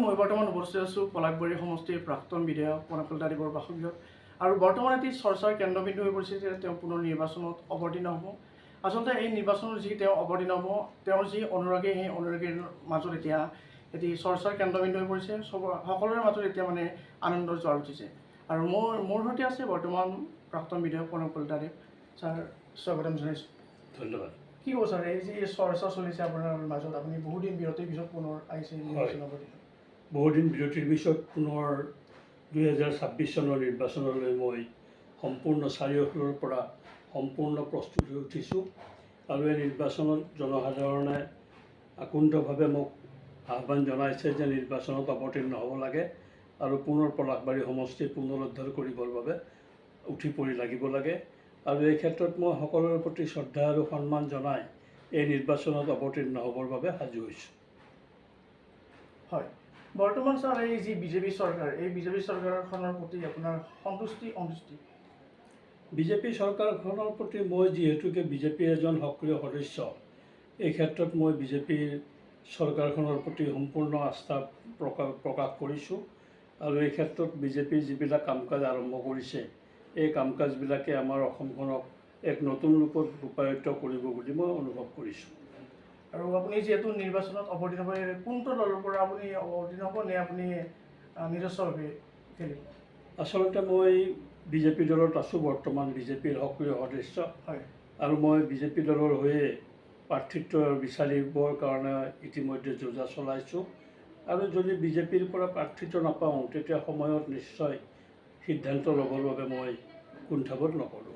মই বৰ্তমান উপস্থিত আছোঁ পলাশবাৰী সমষ্টিৰ প্ৰাক্তন বিধায়ক কনকলতা দেৱৰ বাসগৃহত আৰু বৰ্তমান এটি চৰ্চাৰ কেন্দ্ৰবিন্দু হৈ পৰিছে যে তেওঁ পুনৰ নিৰ্বাচনত অৱতীৰ্ণ হ'ব। আচলতে এই নিৰ্বাচনত যি তেওঁ অৱতীৰ্ণ হ'ব, তেওঁৰ যি অনুৰাগী সেই অনুৰাগীৰ মাজত এতিয়া এটি চৰ্চাৰ কেন্দ্ৰবিন্দু হৈ পৰিছে। সকলোৰে মাজত এতিয়া মানে আনন্দৰ জোৱাৰ উঠিছে। আৰু মোৰ সৈতে আছে বৰ্তমান প্ৰাক্তন বিধায়ক কনকলতা দেৱ। ছাৰ, স্বাগতম জনাইছোঁ। ধন্যবাদ। কি হ'ব ছাৰ, এই যি চৰ্চা চলিছে আপোনাৰ মাজত, আপুনি বহুদিন বিৰতিৰ পিছত পুনৰ আহিছে নিৰ্বাচনৰ প্ৰতি? বহুদিন বিৰতিৰ পিছত পুনৰ 2026 চনৰ নিৰ্বাচনলৈ মই সম্পূৰ্ণ চাৰিওফালৰ পৰা সম্পূৰ্ণ প্ৰস্তুত হৈ উঠিছোঁ। আৰু এই নিৰ্বাচনত জনসাধাৰণে আকুণ্ঠভাৱে মোক আহ্বান জনাইছে যে নিৰ্বাচনত অৱতীৰ্ণ হ'ব লাগে আৰু পুনৰ পলাশবাৰী সমষ্টি পুনৰুদ্ধাৰ কৰিবৰ বাবে উঠি পৰি লাগিব লাগে। আৰু এই ক্ষেত্ৰত মই সকলোৰে প্ৰতি শ্ৰদ্ধা আৰু সন্মান জনাই এই নিৰ্বাচনত অৱতীৰ্ণ হ'বৰ বাবে সাজু হৈছোঁ। হয়, বৰ্তমান ছাৰ এই যি বিজেপি চৰকাৰ, এই বিজেপি চৰকাৰখনৰ প্ৰতি আপোনাৰ সন্তুষ্টি? বিজেপি চৰকাৰখনৰ প্ৰতি মই যিহেতুকে বিজেপিৰ এজন সক্ৰিয় সদস্য, এই ক্ষেত্ৰত মই বিজেপিৰ চৰকাৰখনৰ প্ৰতি সম্পূৰ্ণ আস্থা প্ৰকাশ কৰিছোঁ। আৰু এই ক্ষেত্ৰত বিজেপিৰ যিবিলাক কাম কাজ আৰম্ভ কৰিছে, এই কাম কাজবিলাকে আমাৰ অসমখনক এক নতুন ৰূপত ৰূপায়িত কৰিব বুলি মই অনুভৱ কৰিছোঁ। আৰু আপুনি যিহেতু নিৰ্বাচনত অৱতীৰ্ণ হ'ব, কোনটো দলৰ পৰা আপুনি অৱতীৰ্ণ হ'ব নে আপুনি নিজস্বভাৱে খেলিব? আচলতে মই বিজেপি দলত আছোঁ, বৰ্তমান বিজেপিৰ সক্ৰিয় সদস্য। হয়। আৰু মই বিজেপি দলৰ হৈয়ে প্ৰাৰ্থিত্ব বিচাৰিবৰ কাৰণে ইতিমধ্যে যোজা চলাইছোঁ। আৰু যদি বিজেপিৰ পৰা প্ৰাৰ্থিত্ব নাপাওঁ, তেতিয়া সময়ত নিশ্চয় সিদ্ধান্ত ল'বৰ বাবে মই কুণ্ঠাবোধ নকৰোঁ।